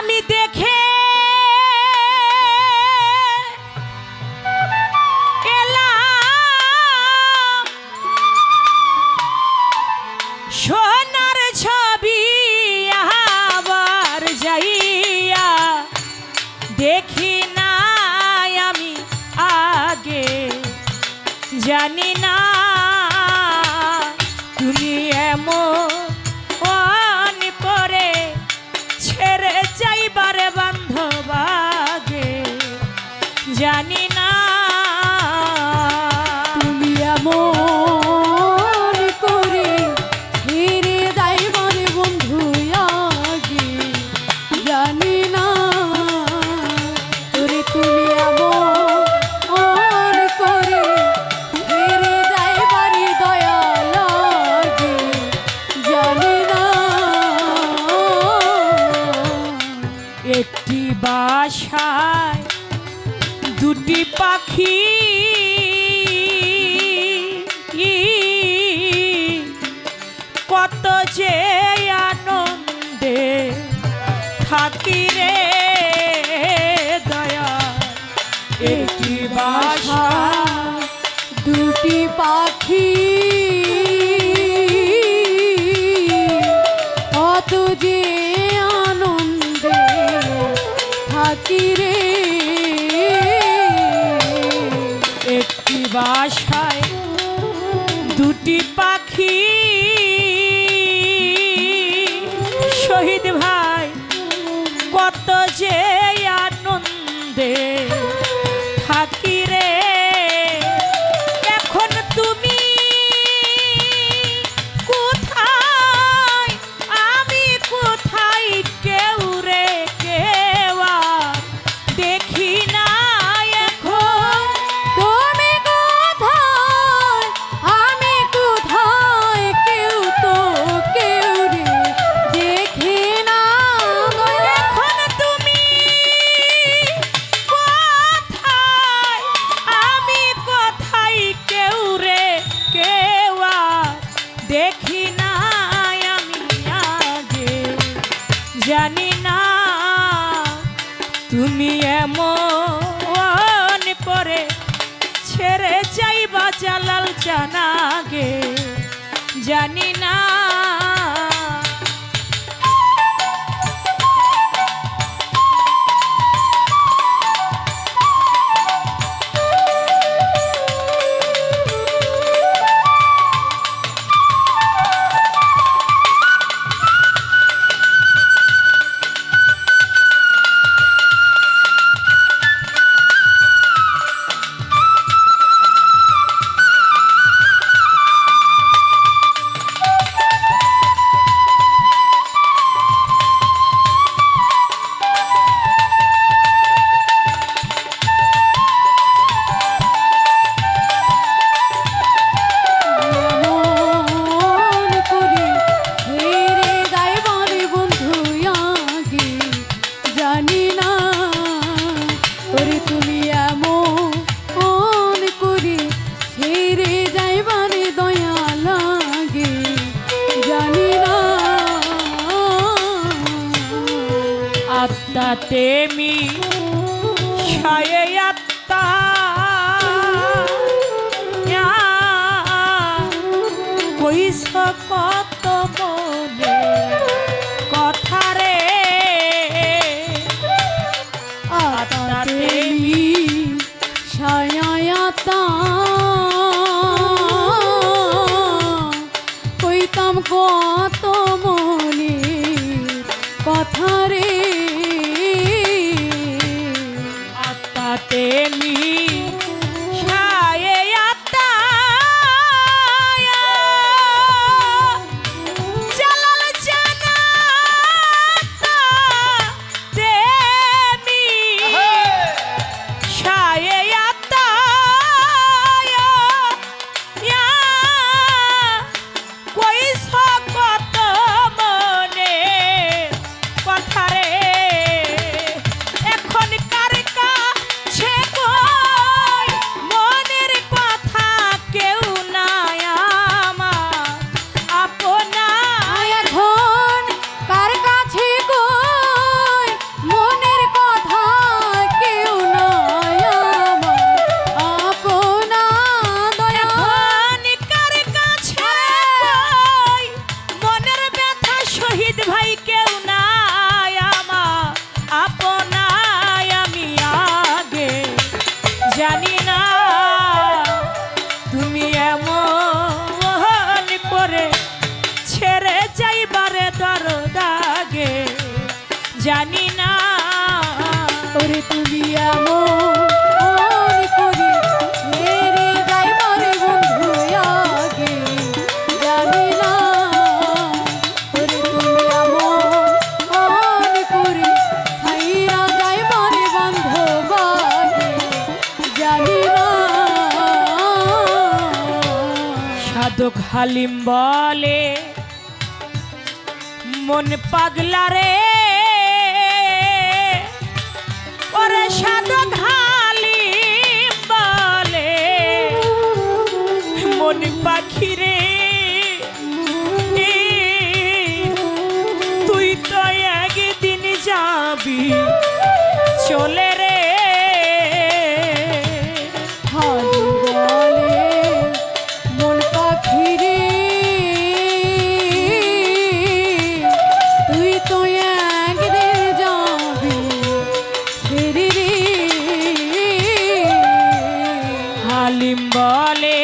আমি দেখে এলাম সোনার ছবি, আবার যাইয়া দেখি না আমি আগে, জানি না তুমি এমন করে ছেড়ে যাইবারে বান্ধব আগে, জানি না তুমি এমন করে ছেড়ে যাইবারে বন্ধু আগে, জানি না তোরে তুমি এমন করে ছেড়ে যাইবারে দয়া লাগে, জানি না। একটি বাসায় দুটি পাখি, কত যে আনন্দে থাকি রে দয়া। একটি বাসা দুটি পাখি কত যে আনন্দে থাকি রে, একটি বাসায় দুটি পাখি, শহীদ ভাই কত যে আনন্দে থাকি রে। এখন তুমি কোথায়, আমি কোথায়, কেউ রে কেউ আর দেখি না এখন। তুমি কোথায় আমি কোথায়, কেউ তো কেউ রে দেখে না। এখন তুমি কোথায়, আমি কোথায়, কেউ রে কেউ আর দেখি না আমি আগে, জানি না তুমি এমন করে ছেড়ে যাইবা জালাল জানাগে, জানি না। এমন করে ছেড়ে যাইবারে বন্ধু আগে, জানি না ওরে তুমি এমন করে ছেড়ে যাইবারে দয়া লাগে, জানি না। আত্মা তেমি ছায়ে আত্মা, কইস কত মনে কথা রে। আত্মা তেমি ছায়াতা কইতাম কত মনে কথা রে, আত্মা তেমি ছায়ে আত্মা, জালাল জানা আত্মা তেমি ছায়ে আত্মা, কইস কত মনে কথা রে। ভাই কেউ নাই আমার আপনাই আমি আগে জানি না তুমি এমন করে ছেড়ে যাইবারে দরদাগে জানি না ওরে তুমি এমন করি ছেড়ে যাইবারে বন্ধু আগে জানি না ওরে তুমি এমন করি ছাইরা যাইবারে বন্ধু আগে জানি না সাধক হালিম বলে মন পাগলা রে ওরে সাধক হালিম বলে মন পাখি রে তুই তো একদিন যাবি চলে রে হালি বলে মন পাখি রে তুই তো একদিন যাবি ছেড়ে রে হালিম বলে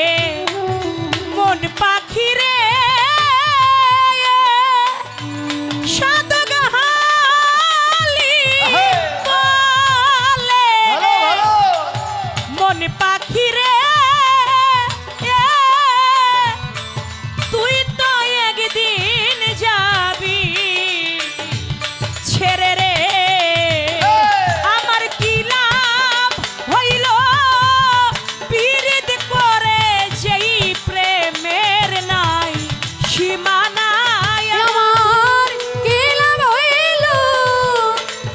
মন পাখি রে সাধক হালিম বলে মন পাখি রে তুই তো একদিন যাবি ছেড়ে রে আমার কি লাভ হইল পীড়িত করে যেই প্রেমের নাই সীমানায় আমার কি লাভ হইল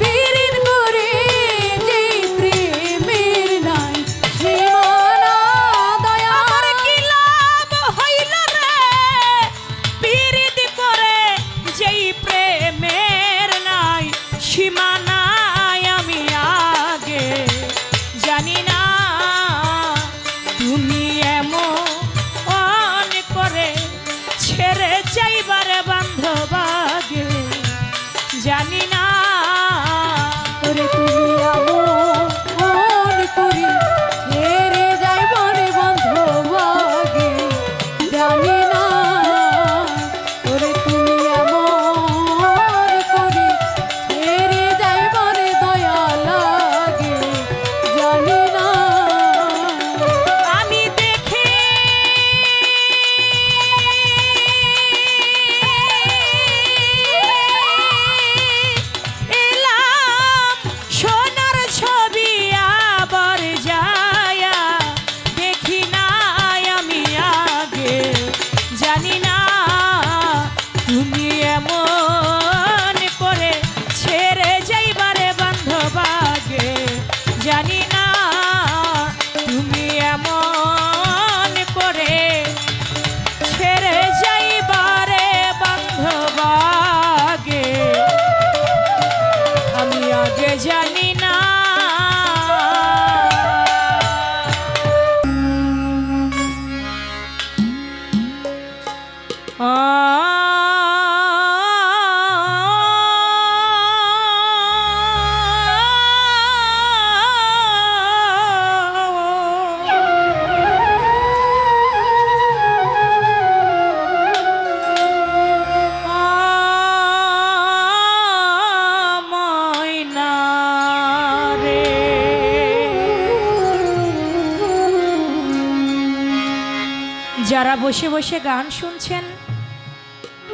পীড়িত করে যেই প্রেমের নাই সীমানা দয়া আমার কি লাভ হইল রে পীড়িত করে যেই প্রেমের নাই সীমানায় আমি আগে জানি না তুমি এমন করে ছেড়ে যাইবারে বান্ধব আগে জানি না ওরে তুমি এমন করি ছেড়ে যাইবারে বন্ধু আগে জানি না ওরে তুমি এমন করি ছেড়ে যাইবারে দয়া লাগে জানি না আমি দেখে এলাম সোনার ছবি আবার যায়া দেখি না আমি আগে জানি না তুমি এমন করে ছেড়ে যাইবারে বান্ধব আগে জানি না তুমি এমন করে ছেড়ে যাইবারে বান্ধব আগে আমি আগে জানি না ময়না রে যারা বসে বসে গান শুনছেন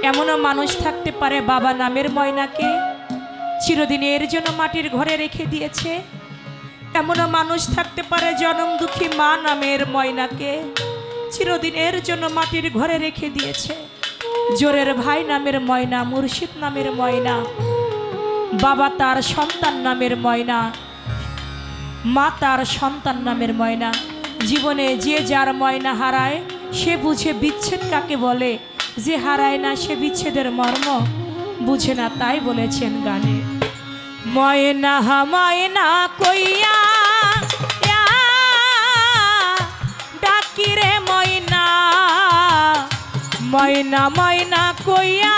এমনও মানুষ থাকতে পারে বাবা নামের ময়নাকে চিরদিনের জন্য মাটির ঘরে রেখে দিয়েছে। এমনও মানুষ থাকতে পারে জনম দুঃখী মা নামের ময়নাকে চিরদিনের জন্য মাটির ঘরে রেখে দিয়েছে। জোরের ভাই নামের ময়না, মুর্শিদ নামের ময়না, বাবা তার সন্তান নামের ময়না, মা তার সন্তান নামের ময়না। জীবনে যে যার ময়না হারায় সে বুঝে বিচ্ছেদ কাকে বলে, যে হারায় না সে বিচ্ছেদের মর্ম বুঝে না। তাই বলেছেন গানে, ময়না ময়না কইয়া ডাকি রে ময়না, ময়না ময়না কইয়া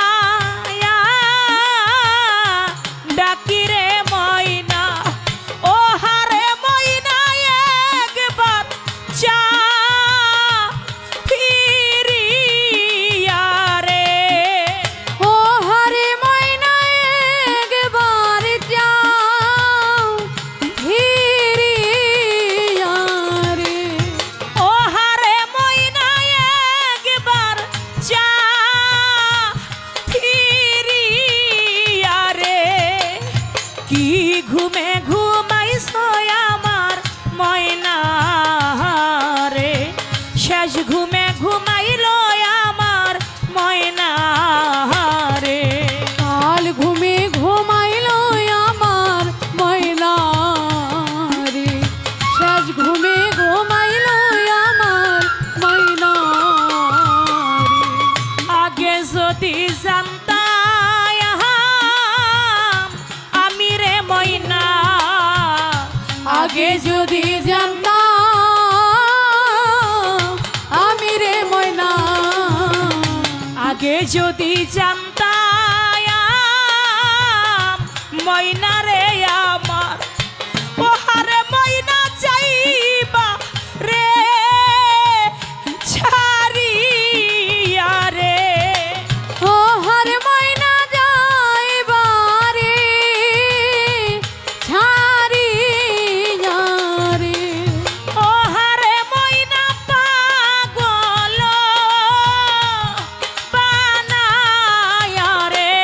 কি ঘুমে ঘুমাইছো আমার ময়না রে, শেষ ঘুমে ঘুমাইলো আমার ময়না রে। কাল ঘুমে ঘুমাইলো আমার ময়না রে, শেষ ঘুমে ঘুমাইলো আমার ময়না রে। আগে যদি জানতাম আমি রে ময়না, আগে যদি জানতাম আমি রে ময়না, আগে যদি জানতাম ময়না রে আমার, ওহারে ময়না যাইবা রে ছাড়িয়া রে। ও হরে ময়না যাইবা রে ছাড়িয়া রে। ওহারে ময়না পাগল বানায়া রে,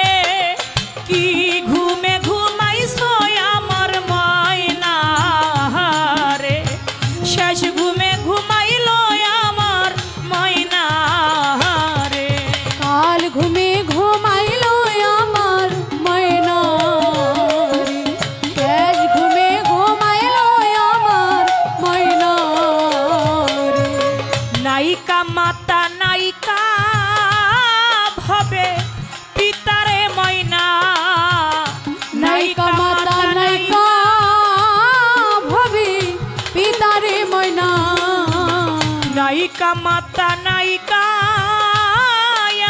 কি ঘুমে ঘুমাইছো আমার ময়না রে, শেষ ঘুমে ঘুমাইলো আমার ময়না রে। কাল ঘুমে ঘুমাইলো আমার ময়না রে, শেষ ঘুমে ঘুমাইলো আমার ময়না রে। নায়িকা মাতা নায়িকা ভবে পিতারে ময়না, নায়িকা মাতা নায়িকা ভবি পিতারে ময়না, নায়িকা মাতা নায়িকা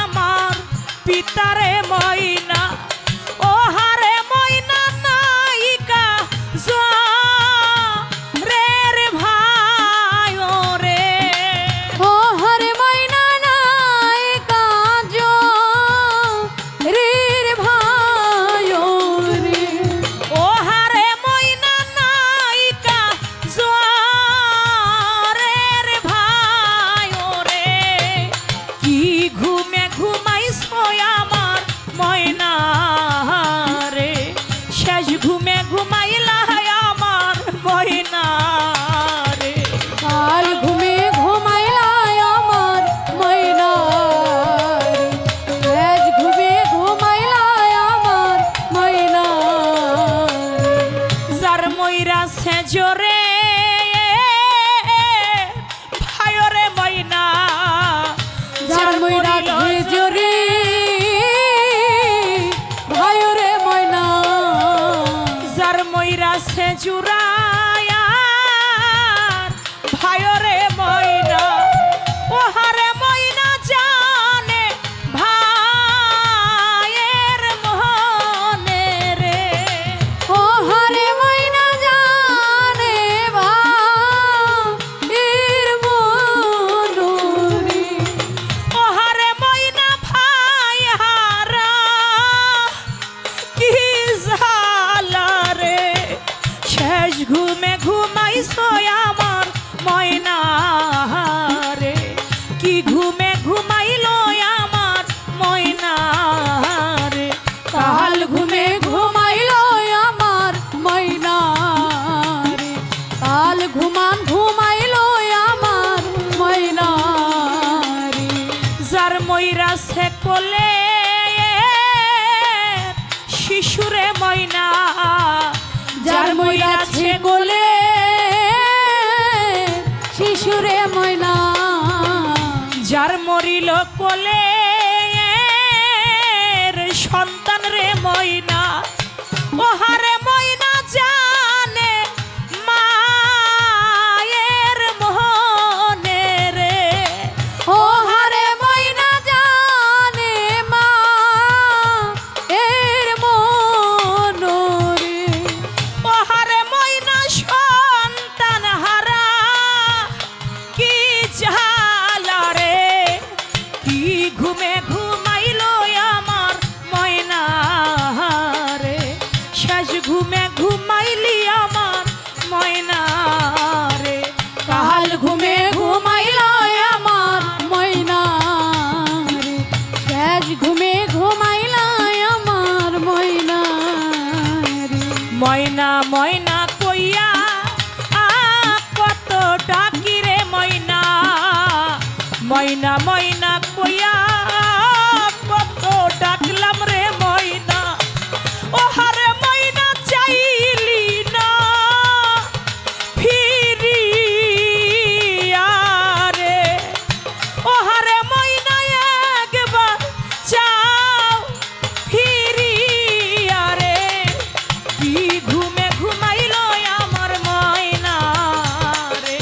আমার পিতারে ময়না। ওহারে ময়না নায়িকা রে ভাই রে। ও হরে ময়না নায়িকা রে ভাই রে। ওহারে ময়না নায়িকা রে ভাই রে, কি ঘুমে ঘুমাইছো আমার ময়না রে, শেষ ঘুমে ঘুমাইলা আমার ময়না রে। কাল ঘুমে ঘুমাইলা আমার ময়না রে, শেষ ঘুমে ঘুমাইলা আমার ময়না রে। যার ময়রাছে জোরে ভাইরে ময়না, যার ময়রাছে জোরে ভাই রে ময়না, যার ময়রাছে জুরায়া ভাইরে ময়না। ওহারে ময়না জানে ভাইয়ের মনে রে, ও হরে ময়না জানে ভাইয়ের মন রে। ওহারে ময়না ভাই হারা কি জালা রে, শেষ ঘুমে ঘুমাইছো আমার ময়না রে, কি ঘুমে ঘুমাইলো আমার ময়না রে। কাল ঘুমে ঘুমাইলো আমার ময়না রে, কাল ঘুমাইলো আমার ময়না রে। যার ময়রাছে কোলে শিশুরে ময়না, যার ময়রাছে কোলে শিশুরে ময়না, যার মরিল কোলে সন্তান রে ময়না। ওহারে ময়না জানে মায়ের মনে রে, ও হরে ময়না জানে মা এর মন রে। ওহারে ময়না সন্তান হারা কি জালা রে, কি ঘুমে ঘুমাইলো আমার ময়না রে, শেষ ময়না ময়না কইয়া কত ডাকি রে ময়না, ময়না ময়না কইয়া কত ডাকলাম রে ময়না। ও হারে ময়না চাইলি না ফিরিয়া রে, ও হারে ময়না একবার চাও ফিরিয়া রে। কি ঘুমে ঘুমাইলো আমার ময়না রে,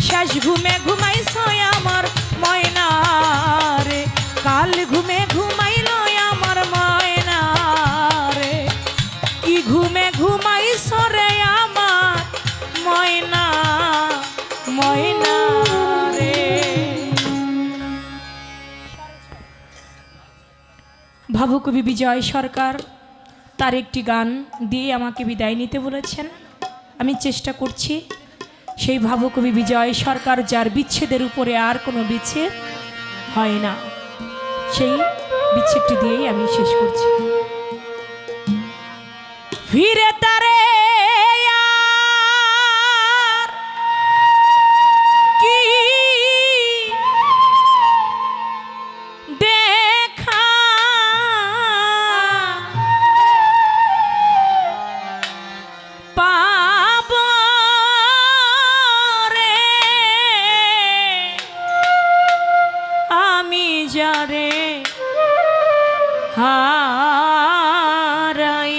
শেষ ঘুমে ঘুমাইছো আমার ময়না রে, কাল ঘুমে ঘুমাইলো আমার ময়না রে। কি ঘুমে ঘুমাইছো রে আমার ময়না, ময়না রে। ভাবুকবি বিজয় সরকার তার একটি গান দিয়ে আমাকে বিদায় নিতে বলেছেন। আমি চেষ্টা করছি সেই ভাবুকবি বিজয় সরকার যার বিচ্ছেদের উপরে আর কোনো বিচ্ছেদ হয় না, সেই বিচ্ছেদটি দিয়েই আমি শেষ করছি। ফিরে তারে আর কি দেখা পাব রে, আমি যারে হারাই।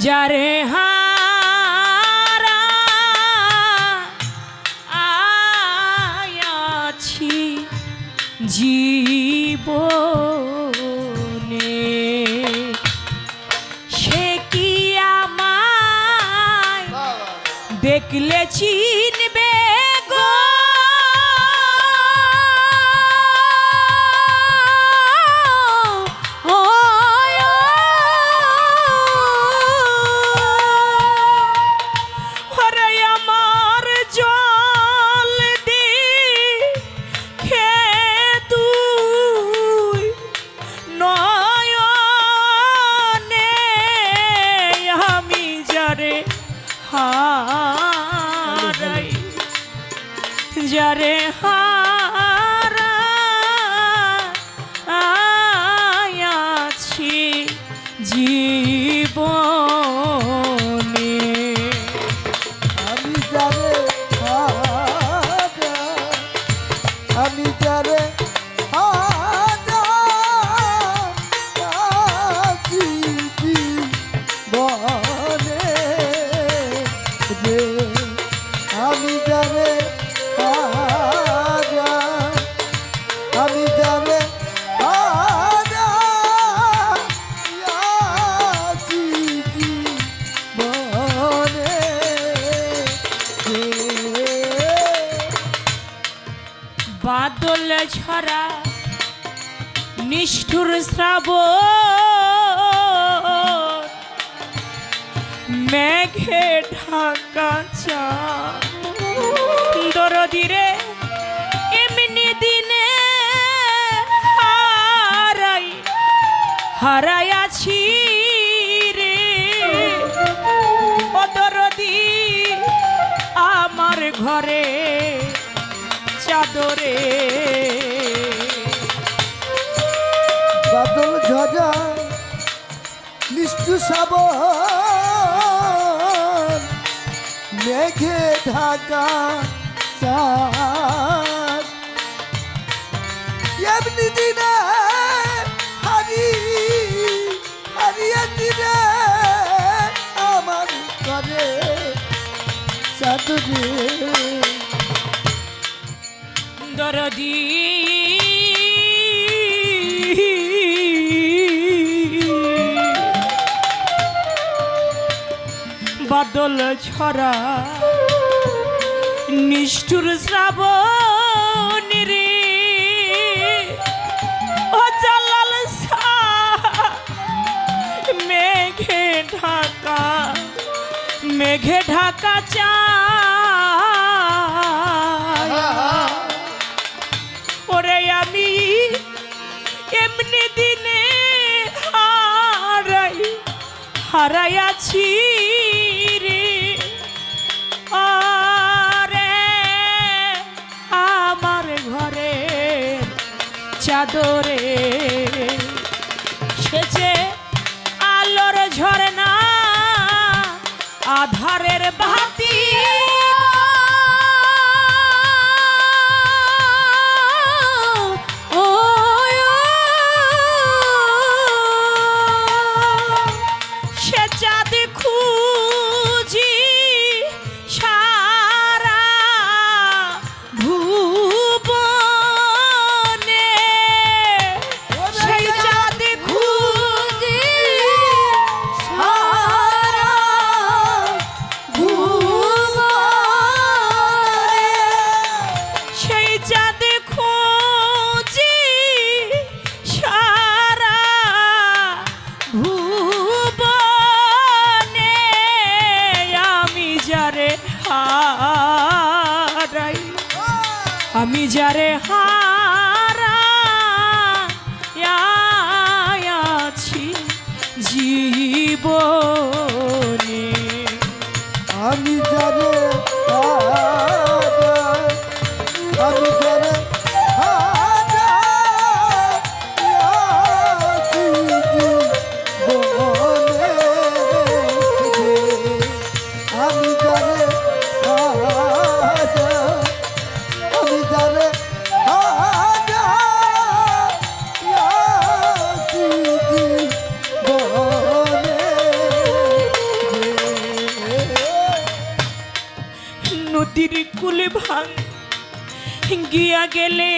যারে হারাইয়াছি জীবনে, সে কি আমায় দেখলে চিনবে গো, ওরে আমার জল দেখে তুই নয়নে, আমি যারে হারাই, যারে হারাইয়াছি জীবনে। আমি যারে আমি যারে বনে রে, আমি যারে আমি যারে বনে বাদল ছড়া নিষ্ঠুর শ্রাবণ, মেঘে ঢাকা চাঁদ, দরদি রে এমনি দিনে হারাইয়াছি রে। ও দরদি আমার ঘরে চাদরে, বাদল ঝরা নিষ্ঠু শ্রাবণ, মেঘে ঢাকা চাঁদ, এমনি দিনে হারিয়েছি রে আমার ঘরে চাদরে। দরদি বাদল ছড়া নিষ্ঠুর শ্রাবণ রে, ও জালাল শাহ মেঘে ঢাকা চাঁদ, ওরে আমি এমনি দিনে হারাইয়াছি রে আরে আমার ঘরে চাদরে সেচে আলোর ঝরনা আধারের বাতি সে চাঁদ খুঁজি সারা ভুবনে সেই চাঁদ খুঁজি সারা ভুবনে সেই চাঁদ খুঁজি সারা ভুবনে আমি যারে হারাই আমি যারে হারাইয়াছি জীবনে আমি জানে আমি জানে আমি জানে আমি জানে নদীর কুলে ভাঙ গিয়া গেলে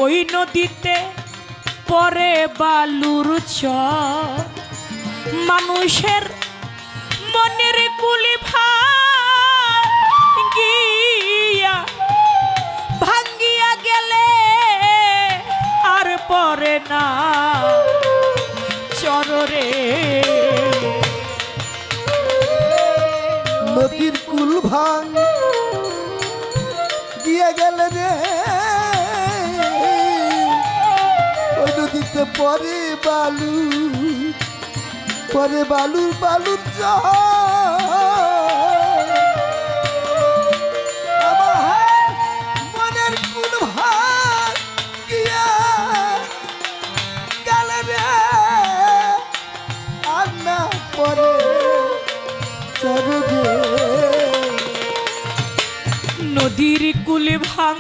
ওই নদীতে পরে বালুর চর মানুষের মনের কুলে ভাঙিয়া ভাঙ্গিয়া গেলে আর পরে না চররে নদীর কুল ভাঙ দিয়ে গেলে রে ওই নদীতে পরে বালুর আমার মনের কুল ভাঙ গিয়া গেলে রে আর না পরে চরবে নদীর কুলে ভাঙ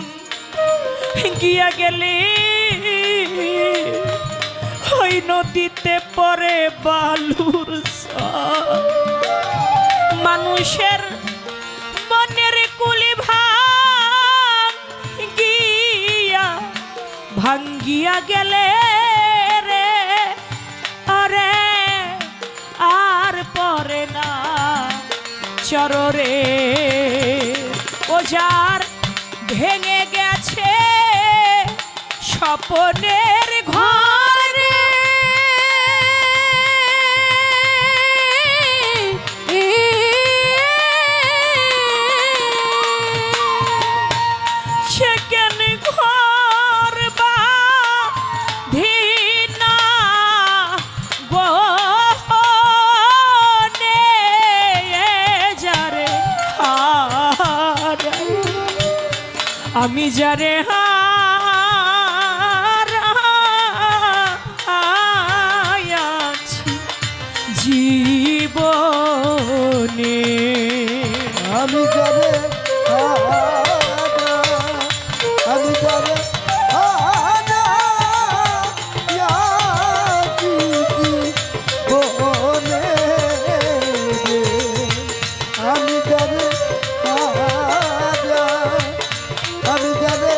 গিয়া গেলে ওই নদীতে পরে বালুর চর মানুষের মনের কুলে ভাঙ্গিয়া গেলে রে আরে আর পরে না চররে ও যার ভেঙে গেছে স্বপ্নের ঘরে সেখানে ঘর বাঁধিনা বনে যারে হারাই আমি যারে হারাইয়াছি জীবনে আমি যারে আমি যারে বনে আমি যারে আমি যারে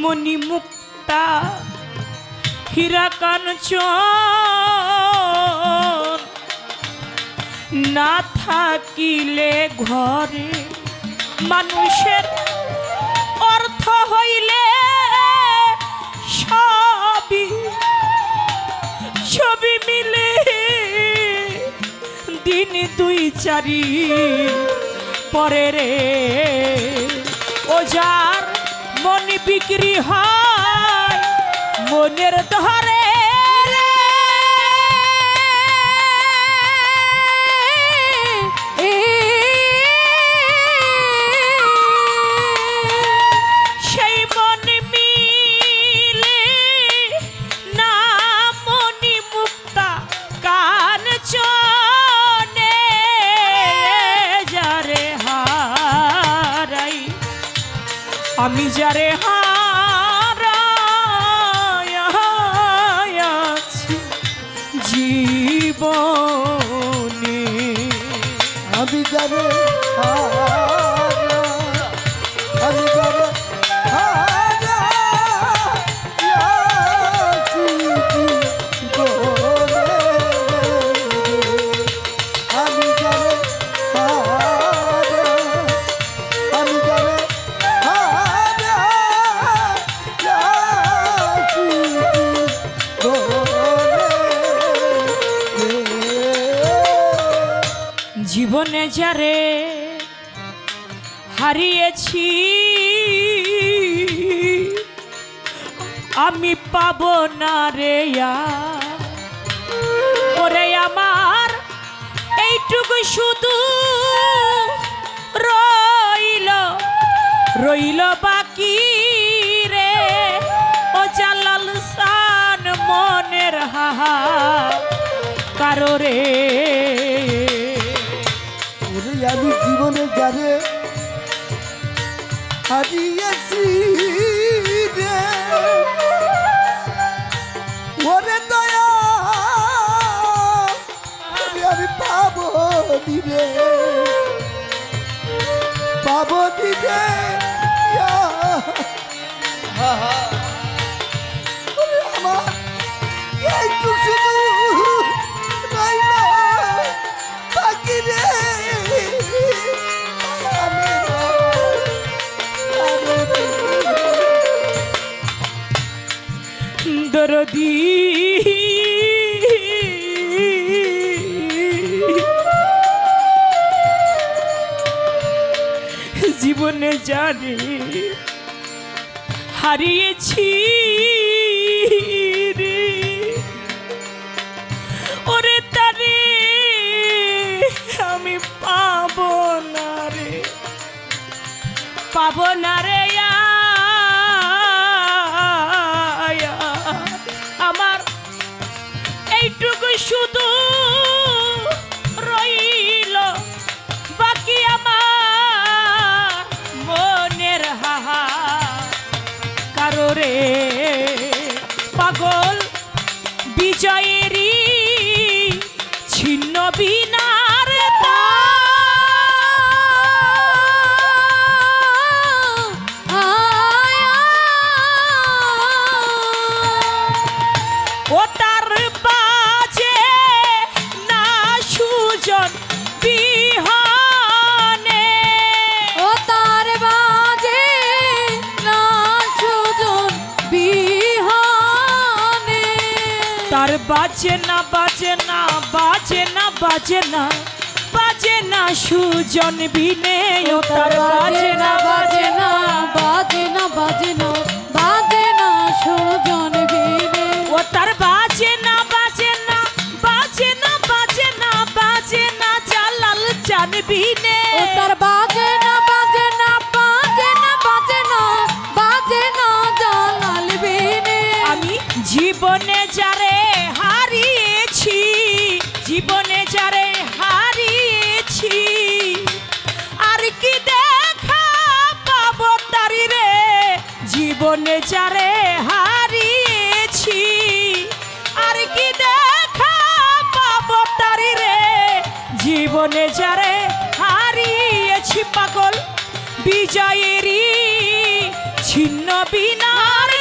মণি মুক্তা হীরা কাঞ্চন না থাকিলে ঘরে মানুষের অর্থ হইলে সবই মিলে দিন দুই চারি পরে রে ও যার মন বিক্রি হয় মনের ধরে রে সেই মন মিলে না মনি মুক্তা কান চনে যারে হারাই আমি যারে হারাইয়াছি জীবনে আমি যারে আমি যারে আমি যারে আমি যারে জীবনে যারে হারিয়েছি আমি পাবো না রে আর। ওরে আমার এইটুকু শুধু রইল রইল বাকি রে ও জালাল সান মনের হাহা কারো রে আমি জীবনে যারে হারিয়েছি রে ওরে দয়া আমি পাবো দিলে আমার এইটু শুধু রইল বাকি রে দরদি জীবনে জানি হারিয়েছি রে ওরে তারে আমি পাবো না রে আমার এইটুকু শুধু রইল বাকি আমার মনের হাহা কারো রে পাগল বিজয়েরই ছিন্ন বিনার ও তার বাজে না সুজন বিহানে ও তার বাজে না সুজন বিহানে তার বাজে না বাজে না বাজে না বাজে না বাজে না সুজন বিনে ও তার বাজে না বাজে না বাজে না বাজে না বাজে না সুজন বিনে ও তার বাজে না বাজে না বাজে না বাজে না বাজে না জালাল জানবিনে ও তার বাজে না বাজে না বাজে না বাজে না বাজে না জালাল বিনে আমি জীবনে যারে হারিয়েছি জীবনে যারে হারিয়েছি আর কি দেখা পাবো তারি রে জীবনে যারে হারিয়েছি আর কি দেখা পাবো তারি রে জীবনে যারে হারিয়েছি পাগল বিজয়েরই ছিন্ন বিনার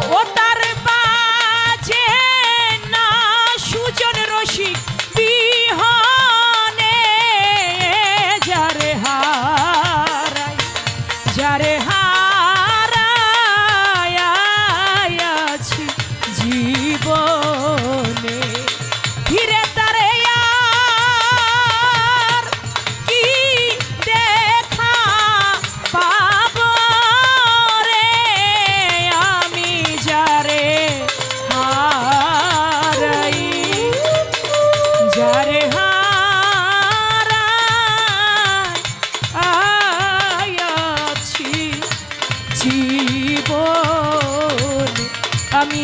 ও তার বাজে না সুজন রসিক বিহনে যারে হারাই যারে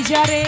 যারে